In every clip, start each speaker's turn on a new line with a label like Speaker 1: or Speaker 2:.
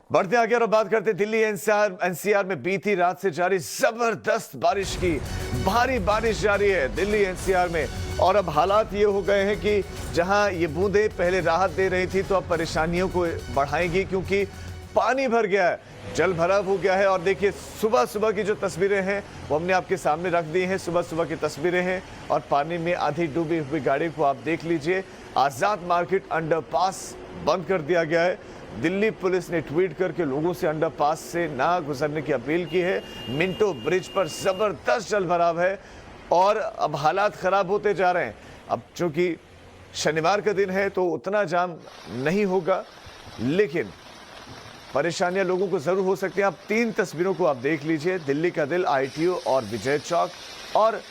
Speaker 1: बढ़ते आगे और बात करते दिल्ली एनसीआर में बीती रात से जारी जबरदस्त बारिश की भारी बारिश जारी है दिल्ली एनसीआर में। और अब हालात ये हो गए हैं कि जहां ये बूंदें पहले राहत दे रही थी तो अब परेशानियों को बढ़ाएंगी, क्योंकि पानी भर गया है, जल भराव हो गया है। और देखिए सुबह सुबह की जो तस्वीरें हैं वो हमने आपके सामने रख दी हैं। सुबह सुबह की तस्वीरें हैं और पानी में आधी डूबी हुई गाड़ी को आप देख लीजिए। आजाद मार्केट अंडरपास बंद कर दिया गया है। दिल्ली पुलिस ने ट्वीट करके लोगों से अंडरपास से ना गुजरने की अपील की है। मिंटो ब्रिज पर जबरदस्त जल भराव है और अब हालात खराब होते जा रहे हैं। अब चूंकि शनिवार का दिन है तो उतना जाम नहीं होगा, लेकिन परेशानियां लोगों को जरूर हो सकती हैं। आप 3 तस्वीरों को आप देख लीजिए, दिल्ली का दिल आईटीओ और विजय चौक और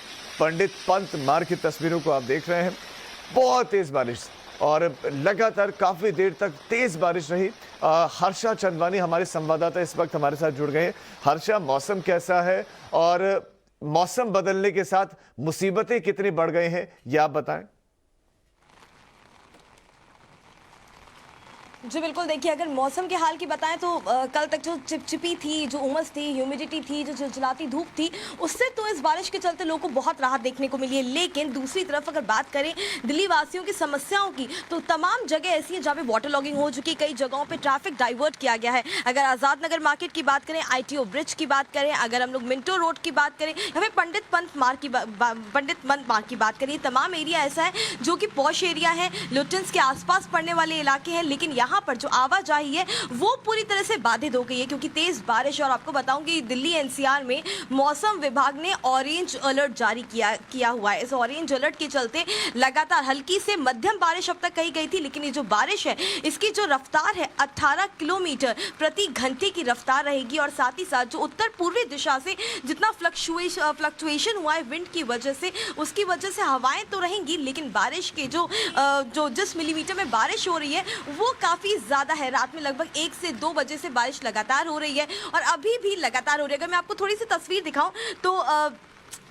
Speaker 1: पंडित पंत मार्ग की तस्वीरों को आप देख रहे हैं। बहुत तेज बारिश और लगातार काफी देर तक तेज बारिश रही। हर्षा चंदवानी हमारे संवाददाता इस वक्त हमारे साथ जुड़ गए हैं। हर्षा, मौसम कैसा है और मौसम बदलने के साथ मुसीबतें कितनी बढ़ गई हैं, ये आप बताएं।
Speaker 2: जी बिल्कुल, देखिए अगर मौसम के हाल की बताएं तो कल तक जो चिपचिपी थी, जो उमस थी, ह्यूमिडिटी थी, जो चिलचिलाती धूप थी, उससे तो इस बारिश के चलते लोगों को बहुत राहत देखने को मिली है। लेकिन दूसरी तरफ अगर बात करें दिल्ली वासियों की समस्याओं की, तो तमाम जगह ऐसी हैं जहाँ पे वाटर लॉगिंग हो चुकी है। कई जगहों पे ट्रैफिक डाइवर्ट किया गया है। अगर आज़ाद नगर मार्केट की बात करें, आईटीओ ब्रिज की बात करें, अगर हम लोग मिंटो रोड की बात करें या फिर पंडित पंत मार्ग की बात करें, तमाम एरिया ऐसा है जो कि पॉश एरिया है, लुटेंस के आसपास पड़ने वाले इलाके हैं। लेकिन यहाँ पर जो आवाजाही है वो पूरी तरह से बाधित हो गई है क्योंकि तेज बारिश। और आपको बताऊं कि दिल्ली एनसीआर में मौसम विभाग ने ऑरेंज अलर्ट जारी किया हुआ है। इस ऑरेंज अलर्ट के चलते लगातार हल्की से मध्यम बारिश अब तक कही गई थी, लेकिन ये जो बारिश है इसकी जो रफ्तार है 18 किलोमीटर प्रति घंटे की रफ्तार रहेगी। और साथ ही साथ जो उत्तर पूर्वी दिशा से जितना फ्लक्चुएशन हुआ है विंड की वजह से, उसकी वजह से हवाएं तो रहेंगी, लेकिन बारिश के जो जिस मिलीमीटर में बारिश हो रही है वो काफ़ी ज़्यादा है। रात में लगभग 1 से 2 बजे से बारिश लगातार हो रही है और अभी भी लगातार हो रही है। अगर मैं आपको थोड़ी सी तस्वीर दिखाऊं तो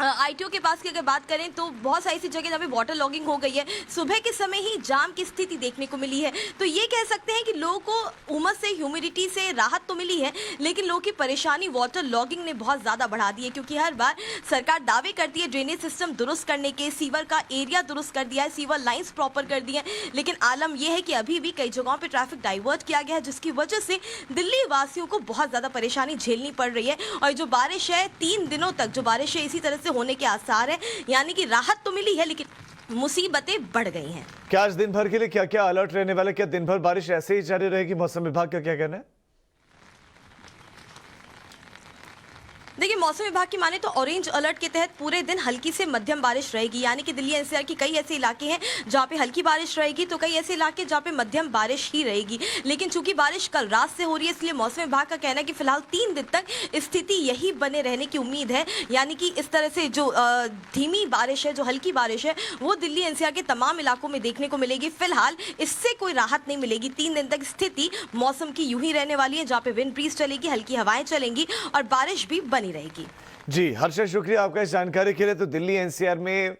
Speaker 2: आईटीओ के पास की अगर बात करें तो बहुत सारी ऐसी जगह जहाँ पे वाटर लॉगिंग हो गई है। सुबह के समय ही जाम की स्थिति देखने को मिली है। तो ये कह सकते हैं कि लोगों को उमस से, ह्यूमिडिटी से राहत तो मिली है, लेकिन लोगों की परेशानी वाटर लॉगिंग ने बहुत ज़्यादा बढ़ा दी है। क्योंकि हर बार सरकार दावे करती है ड्रेनेज सिस्टम दुरुस्त करने के, सीवर का एरिया दुरुस्त कर दिया है, सीवर लाइन्स प्रॉपर कर दी है, लेकिन आलम यह है कि अभी भी कई जगहों पर ट्रैफिक डाइवर्ट किया गया है, जिसकी वजह से दिल्ली वासियों को बहुत ज़्यादा परेशानी झेलनी पड़ रही है। और जो बारिश है 3 दिनों तक जो बारिश है इसी तरह से होने के आसार है, यानी कि राहत तो मिली है लेकिन मुसीबतें बढ़ गई हैं।
Speaker 1: क्या आज दिन भर के लिए क्या क्या अलर्ट रहने वाला है? क्या दिन भर बारिश ऐसे ही जारी रहेगी? मौसम विभाग का क्या कहना है?
Speaker 2: देखिए मौसम विभाग की माने तो ऑरेंज अलर्ट के तहत पूरे दिन हल्की से मध्यम बारिश रहेगी, यानी कि दिल्ली एनसीआर की कई ऐसे इलाके हैं जहाँ पे हल्की बारिश रहेगी, तो कई ऐसे इलाके जहाँ पे मध्यम बारिश ही रहेगी। लेकिन चूंकि बारिश कल रात से हो रही है, इसलिए मौसम विभाग का कहना है कि फिलहाल 3 दिन तक स्थिति यही बने रहने की उम्मीद है। यानी कि इस तरह से जो धीमी बारिश है, जो हल्की बारिश है, वो दिल्ली एनसीआर के तमाम इलाकों में देखने को मिलेगी। फिलहाल इससे कोई राहत नहीं मिलेगी। 3 दिन तक स्थिति मौसम की यूं ही रहने वाली है, जहाँ पे विंड ब्रीज चलेगी, हल्की हवाएं चलेंगी और बारिश भी बनी रहेगी।
Speaker 1: जी हर्षा, शुक्रिया आपका इस जानकारी के लिए। तो दिल्ली एनसीआर में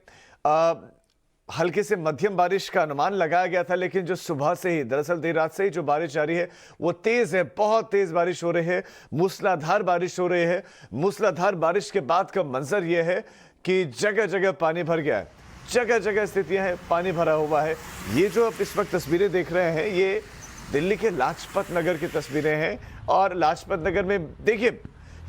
Speaker 1: हल्के से मध्यम बारिश का अनुमान लगाया गया था, लेकिन जो सुबह से ही, दरअसल देर रात से ही जो बारिश जारी है वो तेज है, बहुत तेज बारिश हो रही है, मूसलाधार बारिश हो रही है। मूसलाधार बारिश के बाद का मंजर ये है कि जगह जगह पानी भर गया है, जगह जगह स्थितियां हैं, पानी भरा हुआ है। ये जो आप इस वक्त तस्वीरें देख रहे हैं ये दिल्ली के लाजपत नगर की तस्वीरें हैं। और लाजपत नगर में देखिए,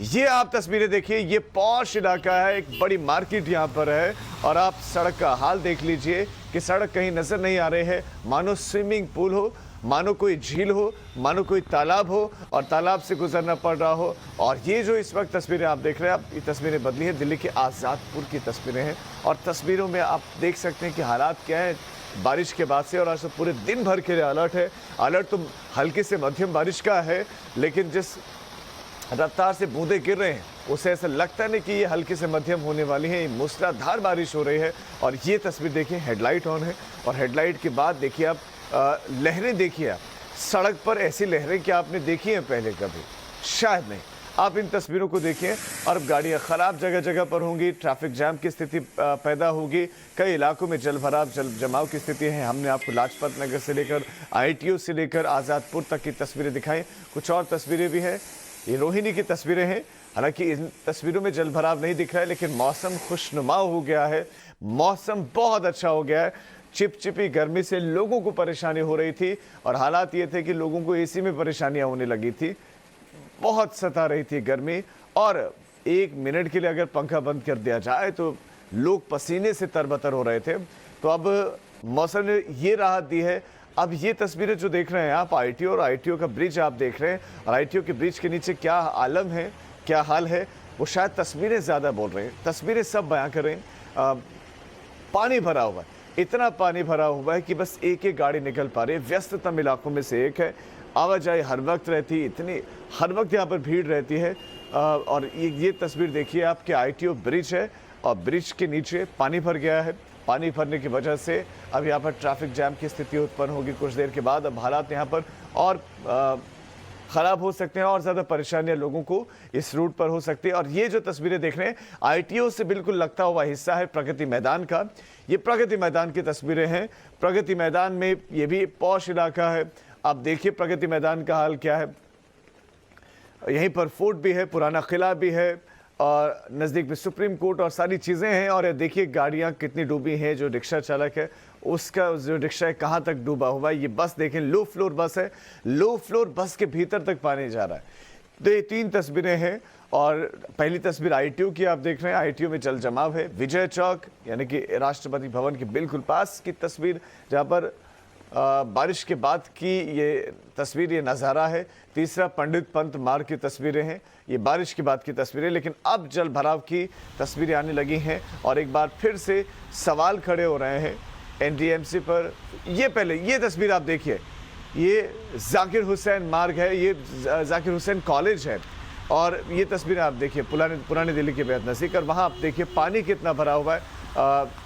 Speaker 1: ये आप तस्वीरें देखिए, ये पॉश इलाका है, एक बड़ी मार्केट यहाँ पर है और आप सड़क का हाल देख लीजिए कि सड़क कहीं नजर नहीं आ रही है, मानो स्विमिंग पूल हो, मानो कोई झील हो, मानो कोई तालाब हो और तालाब से गुजरना पड़ रहा हो। और ये जो इस वक्त तस्वीरें आप देख रहे हैं, आप ये तस्वीरें बदली हैं, दिल्ली के आज़ादपुर की तस्वीरें हैं और तस्वीरों में आप देख सकते हैं कि हालात क्या है बारिश के बाद से। और आज तो पूरे दिन भर के लिए अलर्ट है। अलर्ट तो हल्की से मध्यम बारिश का है, लेकिन जिस रफ्तार से बूंदें गिर रहे हैं उसे ऐसा लगता नहीं कि ये हल्की से मध्यम होने वाली है, ये मूसलाधार बारिश हो रही है। और ये तस्वीर देखिए, हेडलाइट ऑन है और हेडलाइट के बाद देखिए आप लहरें देखिए। आप सड़क पर ऐसी लहरें क्या आपने देखी हैं पहले कभी? शायद नहीं। आप इन तस्वीरों को देखिए और अब गाड़ियां खराब जगह जगह पर होंगी, ट्रैफिक जाम की स्थिति पैदा होगी, कई इलाकों में जल भराव जल जमाव की स्थिति है। हमने आपको लाजपत नगर से लेकर ITO से लेकर आज़ादपुर तक की तस्वीरें दिखाई। कुछ और तस्वीरें भी हैं, ये रोहिणी की तस्वीरें हैं। हालांकि इन तस्वीरों में जल भराव नहीं दिख रहा है, लेकिन मौसम खुशनुमा हो गया है, मौसम बहुत अच्छा हो गया है। चिपचिपी गर्मी से लोगों को परेशानी हो रही थी और हालात ये थे कि लोगों को AC में परेशानियां होने लगी थी, बहुत सता रही थी गर्मी। और 1 मिनट के लिए अगर पंखा बंद कर दिया जाए तो लोग पसीने से तरबतर हो रहे थे। तो अब मौसम ने ये राहत दी है। अब ये तस्वीरें जो देख रहे हैं आप, ITO और ITO का ब्रिज आप देख रहे हैं, और ITO के ब्रिज के नीचे क्या आलम है, क्या हाल है, वो शायद तस्वीरें ज़्यादा बोल रहे हैं, तस्वीरें सब बयां कर रहे हैं। पानी भरा हुआ है, इतना पानी भरा हुआ है कि बस एक एक गाड़ी निकल पा रही है। व्यस्ततम इलाकों में से एक है, आवाजाही हर वक्त रहती है, इतनी हर वक्त यहाँ पर भीड़ रहती है। और ये तस्वीर देखिए आपके ITO ब्रिज है और ब्रिज के नीचे पानी भर गया है। पानी भरने की वजह से अब यहाँ पर ट्रैफिक जैम की स्थिति उत्पन्न होगी कुछ देर के बाद। अब हालात यहाँ पर और ख़राब हो सकते हैं और ज़्यादा परेशानियां लोगों को इस रूट पर हो सकती है। और ये जो तस्वीरें देख रहे हैं ITO से बिल्कुल लगता हुआ हिस्सा है प्रगति मैदान का। ये प्रगति मैदान की तस्वीरें हैं। प्रगति मैदान में ये भी पॉश इलाका है। आप देखिए प्रगति मैदान का हाल क्या है। यहीं पर फोर्ट भी है, पुराना किला भी है और नज़दीक में सुप्रीम कोर्ट और सारी चीज़ें हैं। और देखिए गाड़ियाँ कितनी डूबी हैं। जो रिक्शा चालक है उसका जो रिक्शा है कहाँ तक डूबा हुआ है। ये बस देखें, लो फ्लोर बस है, लो फ्लोर बस के भीतर तक पानी जा रहा है। तो ये 3 तस्वीरें हैं। और पहली तस्वीर ITO की आप देख रहे हैं, ITO में जल जमाव है। विजय चौक यानी कि राष्ट्रपति भवन के बिल्कुल पास की तस्वीर, जहाँ पर बारिश के बाद की ये तस्वीर, ये नज़ारा है। तीसरा पंडित पंत मार्ग की तस्वीरें हैं, ये बारिश के बाद की तस्वीरें। लेकिन अब जल भराव की तस्वीरें आने लगी हैं और एक बार फिर से सवाल खड़े हो रहे हैं NDMC पर। ये पहले ये तस्वीर आप देखिए, ये जाकिर हुसैन मार्ग है, ये जाकिर हुसैन कॉलेज है। और ये तस्वीरें आप देखिए पुरानी दिल्ली के बेहद नज़दीक। और वहाँ आप देखिए पानी कितना भरा हुआ है।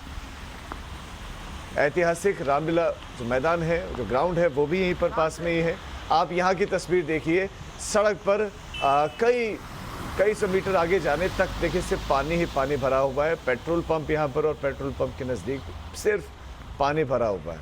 Speaker 1: ऐतिहासिक रामलीला जो मैदान है, जो ग्राउंड है, वो भी यहीं पर पास में ही है। आप यहाँ की तस्वीर देखिए, सड़क पर कई सौ मीटर आगे जाने तक देखिए सिर्फ पानी ही पानी भरा हुआ है। पेट्रोल पंप यहाँ पर और पेट्रोल पंप के नज़दीक सिर्फ पानी भरा हुआ है।